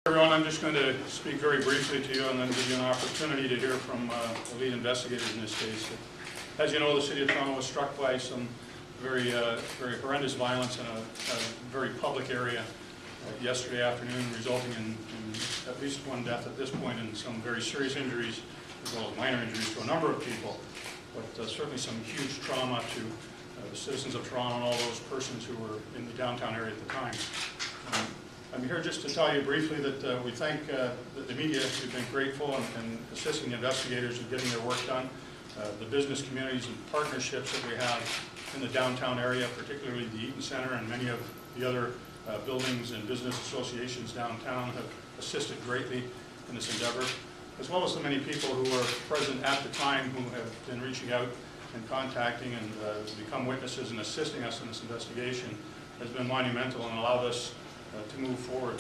Everyone, I'm just going to speak very briefly to you and then give you an opportunity to hear from the lead investigators in this case. As you know, the City of Toronto was struck by some very horrendous violence in a very public area yesterday afternoon, resulting in at least one death at this point and some very serious injuries, as well as minor injuries to a number of people, but certainly some huge trauma to the citizens of Toronto and all those persons who were in the downtown area at the time. I'm here just to tell you briefly that we thank the media who've been grateful in assisting the investigators in getting their work done, the business communities and partnerships that we have in the downtown area, particularly the Eaton Centre and many of the other buildings and business associations downtown have assisted greatly in this endeavor, as well as the many people who were present at the time who have been reaching out and contacting and become witnesses and assisting us in this investigation has been monumental and allowed us to move forward.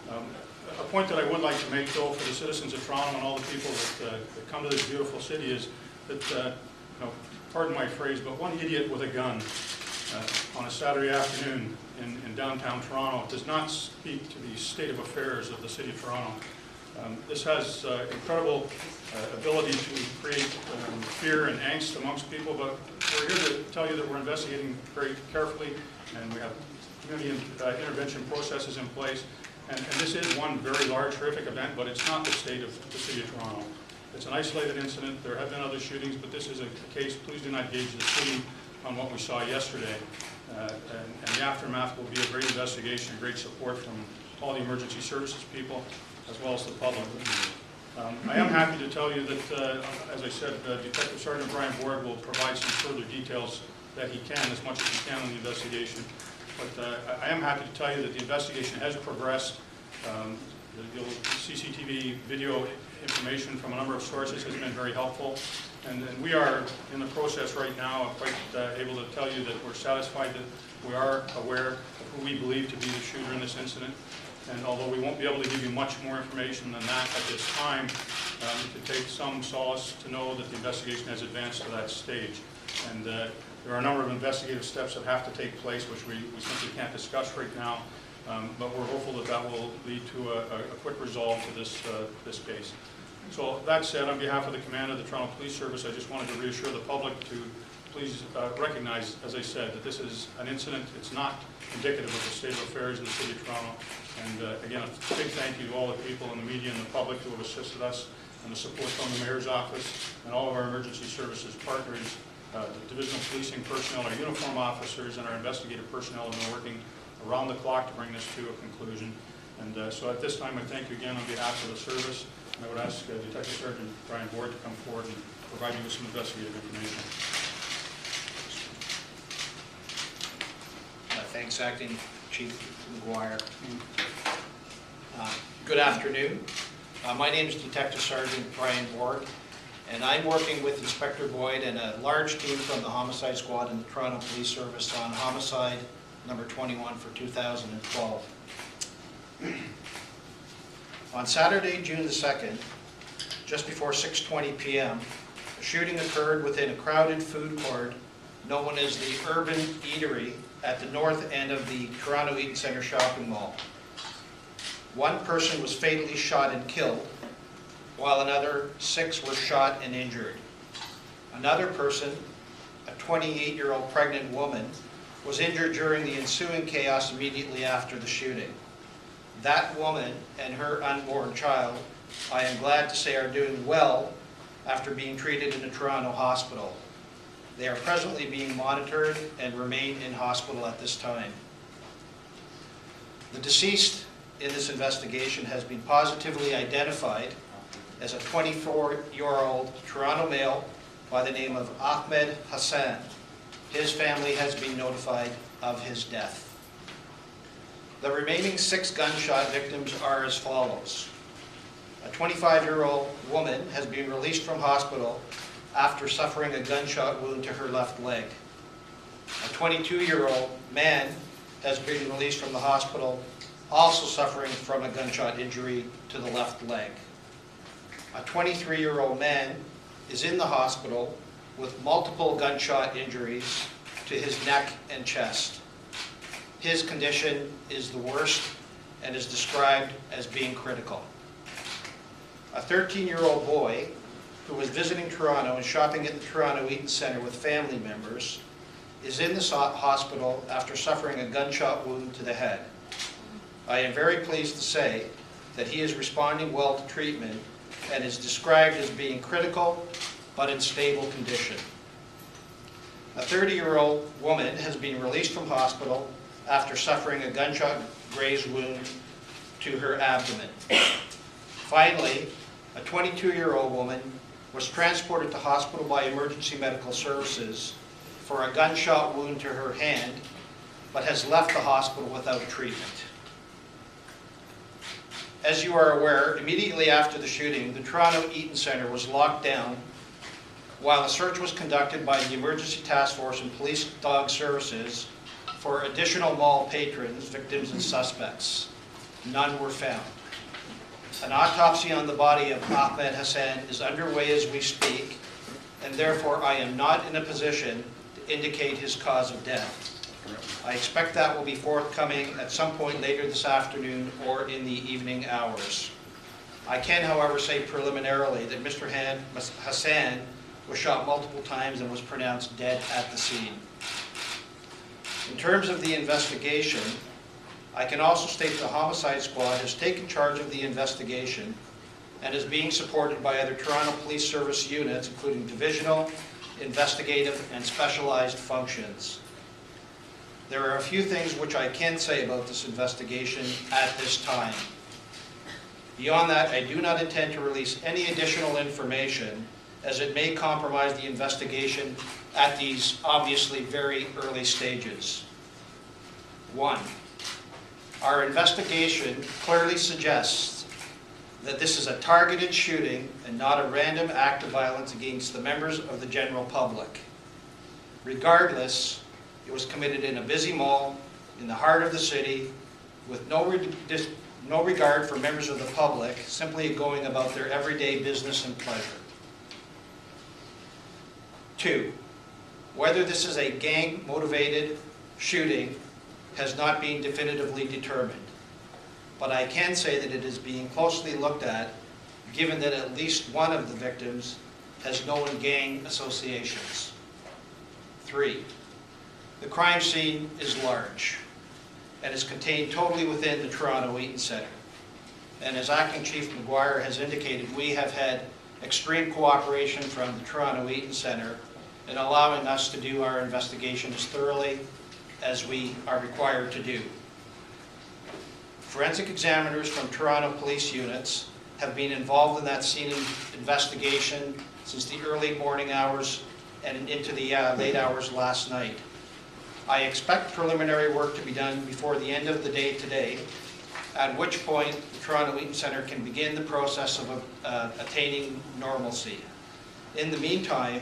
A point that I would like to make, though, for the citizens of Toronto and all the people that come to this beautiful city is that, pardon my phrase, but one idiot with a gun on a Saturday afternoon in downtown Toronto does not speak to the state of affairs of the City of Toronto. This has incredible ability to create fear and angst amongst people, but we're here to tell you that we're investigating very carefully, and we have community intervention processes in place. And this is one very large, horrific event, but it's not the state of the City of Toronto. It's an isolated incident. There have been other shootings, but this is a case. Please do not gauge the city on what we saw yesterday. And the aftermath will be a great investigation, great support from all the emergency services people, as well as the public. I am happy to tell you that, as I said, Detective Sergeant Brian Board will provide some further details that he can, as much as he can, on the investigation. But I am happy to tell you that the investigation has progressed. The CCTV video information from a number of sources has been very helpful. And we are in the process right now of quite able to tell you that we're satisfied that we are aware of who we believe to be the shooter in this incident. And although we won't be able to give you much more information than that at this time, you can take some solace to know that the investigation has advanced to that stage. And there are a number of investigative steps that have to take place, which we simply can't discuss right now, but we're hopeful that that will lead to a quick resolve to this case. So that said, on behalf of the command of the Toronto Police Service, I just wanted to reassure the public to please recognize, as I said, that this is an incident. It's not indicative of the state of affairs in the City of Toronto. And again, a big thank you to all the people in the media and the public who have assisted us, and the support from the Mayor's office and all of our emergency services partners. The divisional policing personnel, our uniform officers, and our investigative personnel have been working around the clock to bring this to a conclusion. And so at this time, I thank you again on behalf of the service, and I would ask Detective Sergeant Brian Board to come forward and provide you with some investigative information. Thanks, Acting Chief McGuire. Good afternoon. My name is Detective Sergeant Brian Board, and I'm working with Inspector Boyd and a large team from the Homicide Squad and the Toronto Police Service on homicide number 21 for 2012. On Saturday, June the 2nd, just before 6:20 p.m., a shooting occurred within a crowded food court known as the Urban Eatery at the north end of the Toronto Eaton Centre Shopping Mall. One person was fatally shot and killed, while another 6 were shot and injured. Another person, a 28-year-old pregnant woman, was injured during the ensuing chaos immediately after the shooting. That woman and her unborn child, I am glad to say, are doing well after being treated in a Toronto hospital. They are presently being monitored and remain in hospital at this time. The deceased in this investigation has been positively identified as a 24-year-old Toronto male by the name of Ahmed Hassan. His family has been notified of his death. The remaining 6 gunshot victims are as follows. A 25-year-old woman has been released from hospital after suffering a gunshot wound to her left leg. A 22-year-old man has been released from the hospital, also suffering from a gunshot injury to the left leg. A 23-year-old man is in the hospital with multiple gunshot injuries to his neck and chest. His condition is the worst and is described as being critical. A 13-year-old boy who was visiting Toronto and shopping at the Toronto Eaton Centre with family members is in the hospital after suffering a gunshot wound to the head. I am very pleased to say that he is responding well to treatment and is described as being critical but in stable condition. A 30-year-old woman has been released from hospital after suffering a gunshot grazed wound to her abdomen. Finally, a 22-year-old woman was transported to hospital by emergency medical services for a gunshot wound to her hand, but has left the hospital without treatment. As you are aware, immediately after the shooting, the Toronto Eaton Centre was locked down while a search was conducted by the Emergency Task Force and Police Dog Services for additional mall patrons, victims, and suspects. None were found. An autopsy on the body of Ahmed Hassan is underway as we speak, and therefore I am not in a position to indicate his cause of death. I expect that will be forthcoming at some point later this afternoon or in the evening hours. I can, however, say preliminarily that Mr. Hassan was shot multiple times and was pronounced dead at the scene. In terms of the investigation, I can also state the Homicide Squad has taken charge of the investigation and is being supported by other Toronto Police Service units, including divisional, investigative, and specialized functions. There are a few things which I can say about this investigation at this time. Beyond that, I do not intend to release any additional information as it may compromise the investigation at these obviously very early stages. 1. Our investigation clearly suggests that this is a targeted shooting and not a random act of violence against the members of the general public. Regardless, it was committed in a busy mall in the heart of the city with no regard for members of the public, simply going about their everyday business and pleasure. 2, whether this is a gang-motivated shooting has not been definitively determined, but I can say that it is being closely looked at, given that at least one of the victims has known gang associations. 3, the crime scene is large and is contained totally within the Toronto Eaton Centre. And as Acting Chief McGuire has indicated, we have had extreme cooperation from the Toronto Eaton Centre in allowing us to do our investigation as thoroughly as we are required to do. Forensic examiners from Toronto police units have been involved in that scene investigation since the early morning hours and into the late hours last night. I expect preliminary work to be done before the end of the day today, at which point the Toronto Eaton Centre can begin the process of attaining normalcy. In the meantime,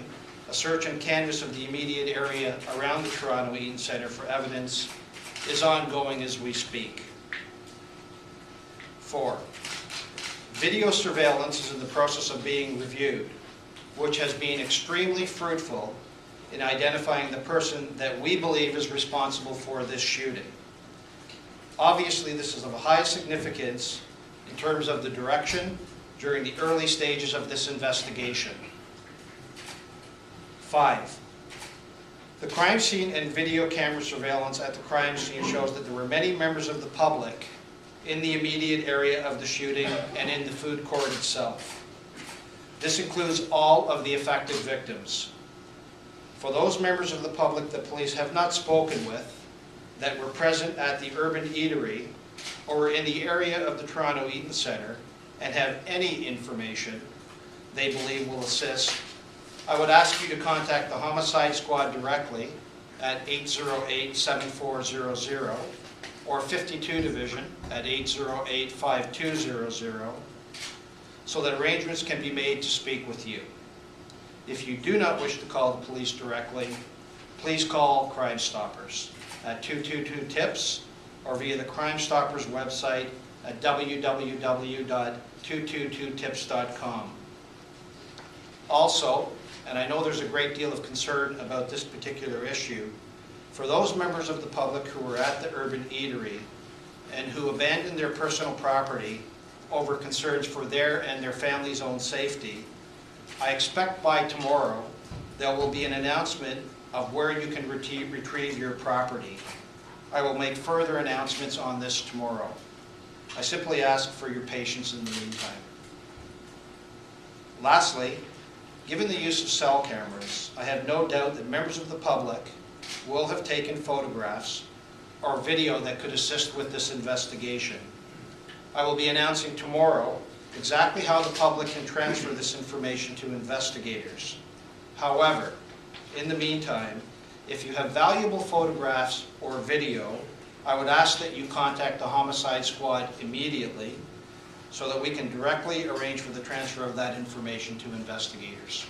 a search and canvass of the immediate area around the Toronto Eaton Centre for evidence is ongoing as we speak. 4, video surveillance is in the process of being reviewed, which has been extremely fruitful in identifying the person that we believe is responsible for this shooting. Obviously, this is of high significance in terms of the direction during the early stages of this investigation. 5, the crime scene and video camera surveillance at the crime scene shows that there were many members of the public in the immediate area of the shooting and in the food court itself. This includes all of the affected victims. For those members of the public that police have not spoken with that were present at the Urban Eatery or were in the area of the Toronto Eaton Centre and have any information they believe will assist, I would ask you to contact the Homicide Squad directly at 808-7400 or 52 Division at 808-5200 so that arrangements can be made to speak with you. If you do not wish to call the police directly, please call Crime Stoppers at 222-TIPS or via the Crime Stoppers website at www.222tips.com. Also, and I know there's a great deal of concern about this particular issue, for those members of the public who were at the Urban Eatery and who abandoned their personal property over concerns for their and their family's own safety, I expect by tomorrow there will be an announcement of where you can retrieve your property. I will make further announcements on this tomorrow. I simply ask for your patience in the meantime. Lastly, given the use of cell cameras, I have no doubt that members of the public will have taken photographs or video that could assist with this investigation. I will be announcing tomorrow exactly how the public can transfer this information to investigators. However, in the meantime, if you have valuable photographs or video, I would ask that you contact the Homicide Squad immediately so that we can directly arrange for the transfer of that information to investigators.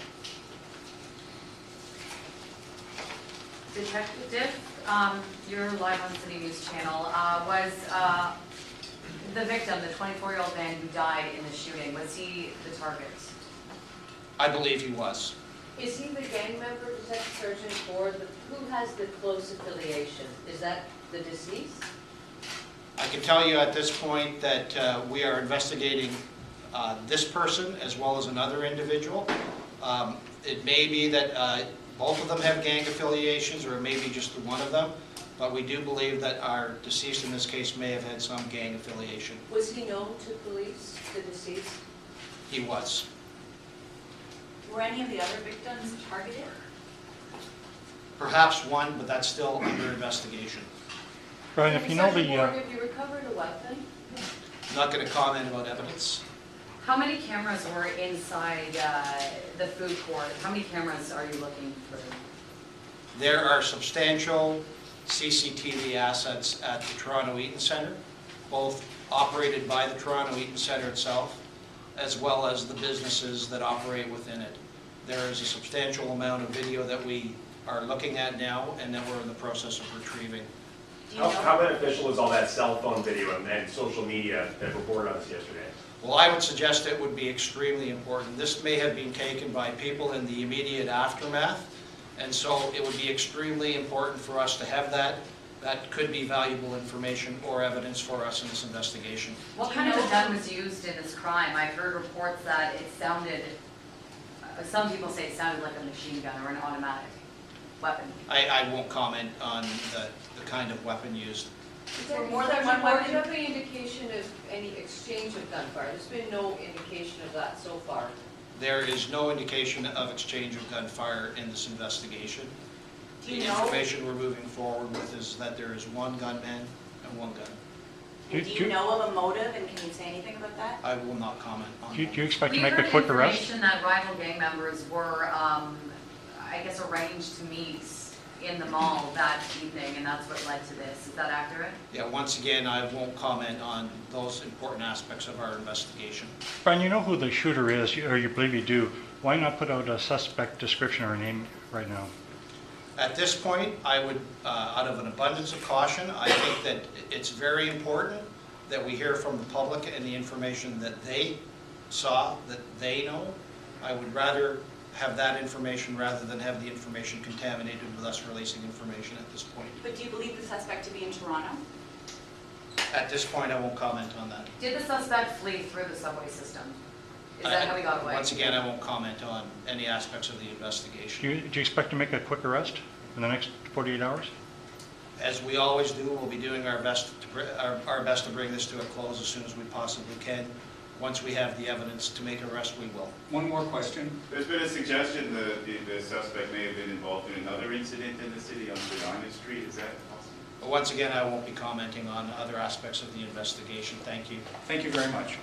Detective, you're live on City News Channel. Was the victim, the 24-year-old man who died in the shooting, was he the target? I believe he was. Is he the gang member, Detective Sergeant, or who has the close affiliation? Is that the deceased? I can tell you at this point that we are investigating this person as well as another individual. It may be that both of them have gang affiliations, or it may be just the one of them, but we do believe that our deceased in this case may have had some gang affiliation. Was he known to police, the deceased? He was. Were any of the other victims targeted? Perhaps one, but that's still under investigation. Brian, if you know Sergeant Ward, the, have you recovered a weapon? I'm not going to comment about evidence. How many cameras were inside the food court? How many cameras are you looking for? There are substantial CCTV assets at the Toronto Eaton Centre, both operated by the Toronto Eaton Centre itself, as well as the businesses that operate within it. There is a substantial amount of video that we are looking at now and that we're in the process of retrieving. How beneficial is all that cell phone video and social media that reported on us yesterday? Well, I would suggest it would be extremely important. This may have been taken by people in the immediate aftermath, and so it would be extremely important for us to have that. That could be valuable information or evidence for us in this investigation. What kind of a gun was used in this crime? I've heard reports that it sounded, some people say it sounded like a machine gun or an automatic weapon. I won't comment on the kind of weapon used. Detective more than Sergeant one Ward, do you weapon? have any indication of any exchange of gunfire? There's been no indication of that so far. There is no indication of exchange of gunfire in this investigation. Do The you know? information we're moving forward with is that there is one gunman and one gun. And do you know of a motive, and can you say anything about that? I will not comment on do you that. expect to We make a heard quick arrest? information that rival gang members were, I guess, arranged to meet in the mall that evening, and that's what led to this. Is that accurate? Yeah, once again, I won't comment on those important aspects of our investigation. Brian, you know who the shooter is, or you believe you do. Why not put out a suspect description or a name right now? At this point, I would, out of an abundance of caution, I think that it's very important that we hear from the public and the information that they saw, that they know. I would rather have that information rather than have the information contaminated with us releasing information at this point. But do you believe the suspect to be in Toronto? At this point, I won't comment on that. Did the suspect flee through the subway system? Is that how he got away? Once again, I won't comment on any aspects of the investigation. Do you expect to make a quick arrest in the next 48 hours? As we always do, we'll be doing our best to bring this to a close as soon as we possibly can. Once we have the evidence to make an arrest, we will. One more question. There's been a suggestion that the suspect may have been involved in another incident in the city on Spadina Street. Is that possible? But once again, I won't be commenting on other aspects of the investigation. Thank you. Thank you very much.